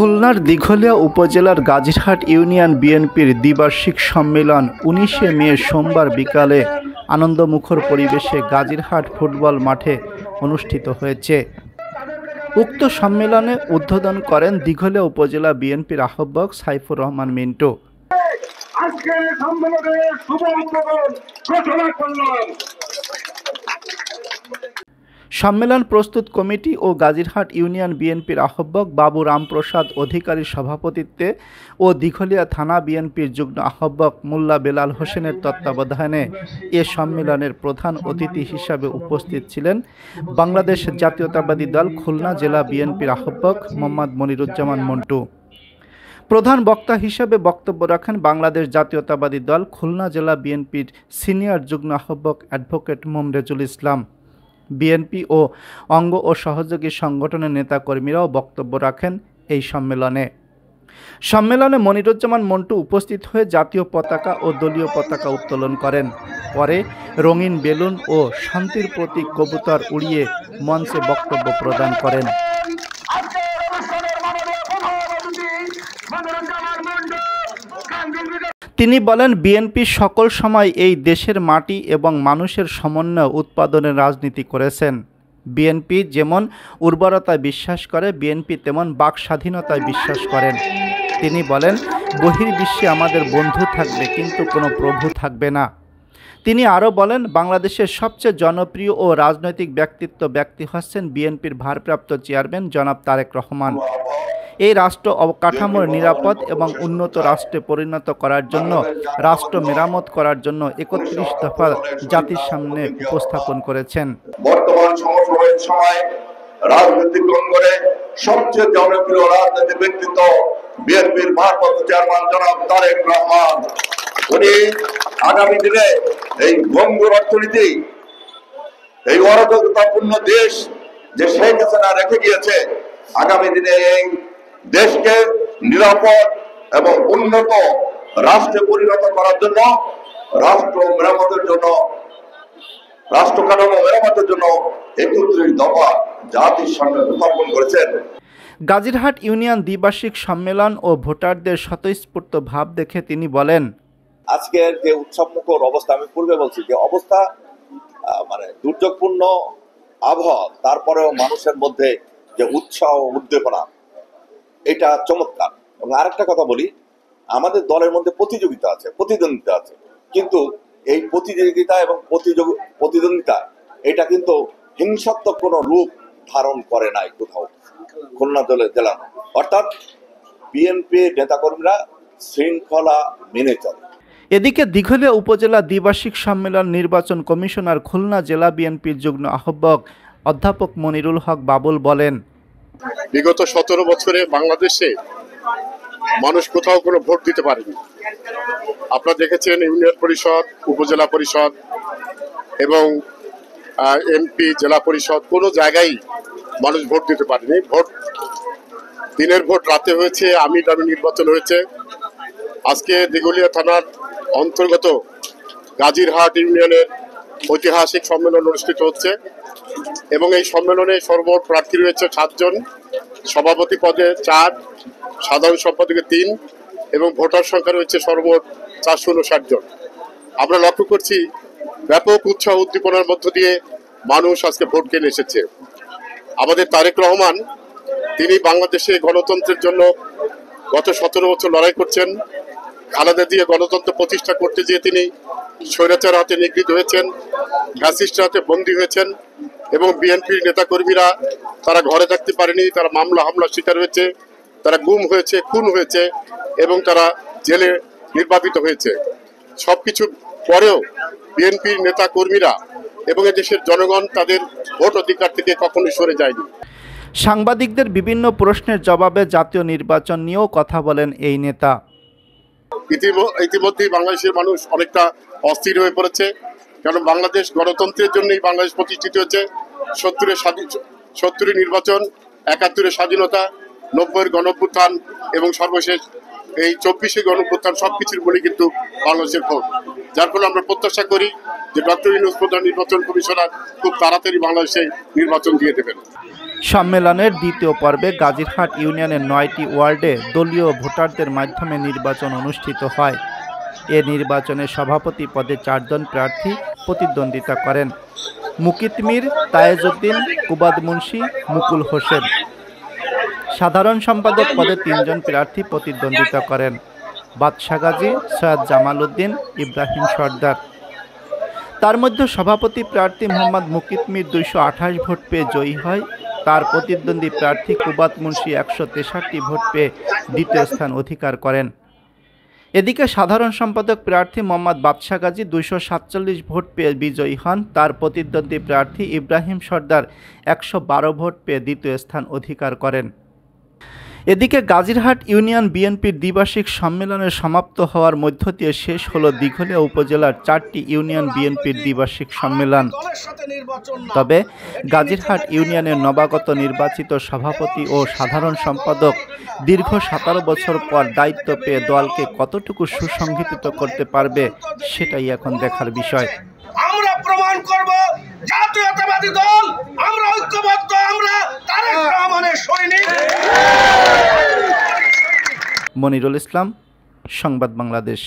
খুলনার দিঘলিয়া উপজেলার গাজীরহাট ইউনিয়ন বিএনপির দ্বিবার্ষিক সম্মেলন ১৯শে মে সোমবার বিকালে আনন্দমুখর পরিবেশে গাজীরহাট ফুটবল মাঠে অনুষ্ঠিত হয়েছে। উক্ত সম্মেলনে উদ্বোধন করেন দিঘলিয়া উপজেলা বিএনপির আহ্বায়ক সাইফুর রহমান মিন্টু। সম্মেলন প্রস্তুত কমিটি ও গাজীরহাট ইউনিয়ন বিএনপির আহ্বায়ক বাবু রামপ্রসাদ অধিকারীর সভাপতিত্বে ও দিঘলিয়া থানা বিএনপির যুগ্ম আহ্বায়ক মোল্লা বেলাল হোসেনের তত্ত্বাবধানে এ সম্মেলনের প্রধান অতিথি হিসাবে উপস্থিত ছিলেন বাংলাদেশ জাতীয়তাবাদী দল খুলনা জেলা বিএনপির আহ্বায়ক মোহাম্মদ মনিরুজ্জামান মন্টু। প্রধান বক্তা হিসেবে বক্তব্য রাখেন বাংলাদেশ জাতীয়তাবাদী দল খুলনা জেলা বিএনপির সিনিয়র যুগ্ম আহ্বায়ক অ্যাডভোকেট মোমরেজুল ইসলাম। বিএনপি ও অঙ্গ ও সহযোগী সংগঠনের নেতাকর্মীরাও বক্তব্য রাখেন এই সম্মেলনে মনিরুজ্জামান মন্টু উপস্থিত হয়ে জাতীয় পতাকা ও দলীয় পতাকা উত্তোলন করেন। পরে রঙিন বেলুন ও শান্তির প্রতীক কবুতর উড়িয়ে মঞ্চে বক্তব্য প্রদান করেন। তিনি বলেন, বিএনপি সকল সময় এই দেশের মাটি এবং মানুষের সমন্বয় উৎপাদনের রাজনীতি করেছেন। বিএনপি যেমন উর্বরতায় বিশ্বাস করে, বিএনপি তেমন বাক স্বাধীনতায় বিশ্বাস করেন। তিনি বলেন, বহির্বিশ্বে আমাদের বন্ধু থাকবে কিন্তু কোনো প্রভু থাকবে না। তিনি আরও বলেন, বাংলাদেশের সবচেয়ে জনপ্রিয় ও রাজনৈতিক ব্যক্তি হচ্ছেন বিএনপির ভারপ্রাপ্ত চেয়ারম্যান জনাব তারেক রহমান। এই রাষ্ট্র অবকাঠামোর নিরাপদ এবং উন্নত রাষ্ট্রে পরিণত করার জন্য রাষ্ট্র মেরামত করার জন্য ৩১ দফা জাতির সামনে উপস্থাপন করেছেন। বর্তমান সময় রাজনৈতিক অঙ্গনে সবচেয়ে জনপ্রিয় রাজনৈতিক ব্যক্তিত্ব বিএনপির ভারপ্রাপ্ত চেয়ারম্যান জনাব তারেক রহমান। উনি আগামী দিনে এই ভঙ্গুর অর্থনীতি, এই অরাজকতাপূর্ণ দেশ যে শেখ হাসিনা রেখে গিয়েছে, আগামী দিনে এই দেশকে নিরাপদ এবং উন্নত রাষ্ট্রে পরিণত করার জন্য রাষ্ট্র কাঠামো মেরামতের জন্য ৩১ দফা জাতির সামনে উপস্থাপন করেছেন। গাজীরহাট ইউনিয়ন দ্বিবার্ষিক সম্মেলন ও ভোটারদের স্বতঃস্ফূর্ত ভাব দেখে তিনি বলেন, আজকের যে উৎসবমুখর অবস্থা, আমি পূর্বে বলছি যে অবস্থা মানে দুর্যোগপূর্ণ আবহাওয়া, তারপরেও মানুষের মধ্যে যে উৎসাহ উদ্দীপনা, এটা চমৎকার। এবং আরেকটা কথা বলি, আমাদের দলের মধ্যে প্রতিযোগিতা আছে, প্রতিদ্বন্দ্বিতা আছে, কিন্তু এই প্রতিযোগিতা এবং প্রতিদ্বন্দ্বিতা এটা কিন্তু হিংসাত্মক কোনো রূপ ধারণ করে নাই কোথাও খুলনা জেলা। অর্থাৎ বিএনপি নেতাকর্মীরা শৃঙ্খলা মেনে চলে। এদিকে দিঘলিয়া উপজেলা দ্বিবার্ষিক সম্মেলন নির্বাচন কমিশনার খুলনা জেলা বিএনপির যুগ্ম আহ্বায়ক অধ্যাপক মনিরুল হক বাবুল বলেন, বিগত ১৭ বছরে বাংলাদেশে মানুষ কোথাও কোনো ভোট দিতে পারেনি। আপনারা দেখেছেন ইউনিয়ন পরিষদ, উপজেলা পরিষদ এবং এমপি, জেলা পরিষদ, কোনো জায়গায় মানুষ ভোট দিতে পারেনি। দিনের ভোট রাতে হয়েছে, আমির নির্বাচন হয়েছে। আজকে দিঘলিয়া থানার অন্তর্গত গাজীরহাট ইউনিয়নের ঐতিহাসিক সম্মেলন অনুষ্ঠিত হচ্ছে এবং এই সম্মেলনে সর্বমোট প্রার্থী রয়েছে 7 জন, সভাপতি পদে 4, সাধারণ সম্পাদকে 3 এবং ভোটার সংখ্যা রয়েছে সর্বমোট 459 জন। আমরা লক্ষ্য করছি ব্যাপক উৎসাহ উদ্দীপনার মধ্য দিয়ে মানুষ আজকে ভোট কেন্দ্রে এসেছে। আমাদের তারেক রহমান, তিনি বাংলাদেশে গণতন্ত্রের জন্য গত 17 বছর লড়াই করছেন। খালেদা দিয়ে গণতন্ত্র প্রতিষ্ঠা করতে গিয়ে তিনি স্বৈরাচার হাতে নিগৃহীত হয়েছেন, ফ্যাসিস্টের হাতে বন্দী হয়েছেন এবং বিএনপির নেতাকর্মীরা তারা ঘরে থাকতে পারেনি, তারা হামলার শিকার হয়েছে, তারা গুম হয়েছে, খুন হয়েছে এবং তারা জেলে নির্বাপিত হয়েছে। সবকিছু পরেও বিএনপির নেতাকর্মীরা এবং এদেশের জনগণ তাদের ভোট অধিকার থেকে কখনোই সরে যায়নি। সাংবাদিকদের বিভিন্ন প্রশ্নের জবাবে জাতীয় নির্বাচন নিয়েও কথা বলেন এই নেতা। ইতিমধ্যেই বাংলাদেশের মানুষ অনেকটা অস্থির হয়ে পড়েছে, কারণ বাংলাদেশ গণতন্ত্রের জন্যই বাংলাদেশ প্রতিষ্ঠিত হয়েছে। 70 নির্বাচন, 71 স্বাধীনতা, 90 গণঅভ্যুত্থান এবং সর্বশেষ এই 24 গণঅভ্যুত্থান, সবকিছুর মূলে কিন্তু বাংলাদেশের ভোট। যার ফলে আমরা প্রত্যাশা করি যে ডক্টর ইউনূস প্রধান নির্বাচন কমিশনার খুব তাড়াতাড়ি বাংলাদেশে নির্বাচন দিয়ে দেবেন। সম্মেলনের দ্বিতীয় পর্বে গাজীরহাট ইউনিয়নের 9টি ওয়ার্ডে দলীয় ভোটারদের মাধ্যমে নির্বাচন অনুষ্ঠিত হয়। এ নির্বাচনে সভাপতি পদে 4 জন প্রার্থী প্রতিদ্বন্দ্বিতা করেন: মুকিত মীর, তায়েজউদ্দিন, কুবাদ মুন্সি, মুকুল হোসেন। সাধারণ সম্পাদক পদে 3 জন প্রার্থী প্রতিদ্বন্দ্বিতা করেন: বাদশা গাজী, সৈয়দ জামাল উদ্দিন, ইব্রাহিম সর্দার। তার মধ্যে সভাপতি প্রার্থী মোহাম্মদ মুকিত মীর 228 ভোট পেয়ে জয়ী হয়। তার প্রতিদ্বন্দ্বী প্রার্থী কুবাদ মুন্সি 163 ভোট পেয়ে দ্বিতীয় স্থান অধিকার করেন। এদিকে সাধারণ সম্পাদক প্রার্থী মোহাম্মদ বাদশা গাজী 247 ভোট পেয়ে বিজয়ী হন। তার প্রতিদ্বন্দ্বী প্রার্থী ইব্রাহিম সর্দার 112 ভোট পেয়ে দ্বিতীয় স্থান অধিকার করেন। এদিকে গাজীরহাট ইউনিয়ন বিএনপির দ্বিবার্ষিক সম্মেলনের সমাপ্ত হওয়ার মধ্য দিয়ে শেষ হলো দিঘলিয়া উপজেলার 4টি ইউনিয়ন বিএনপির দ্বিবার্ষিক সম্মেলন। তবে গাজীরহাট ইউনিয়নের নবাগত নির্বাচিত সভাপতি ও সাধারণ সম্পাদক দীর্ঘ 17 বছর পর দায়িত্ব পেয়ে দলকে কতটুকু সুসংগঠিত করতে পারবে সেটাই এখন দেখার বিষয়। আমরা প্রমাণ করব জাতীয়তাবাদী দল, আমরা ঐক্যবদ্ধ, আমরা তারেক রহমানের সৈনিক। মনিরুল ইসলাম, সংবাদ বাংলাদেশ।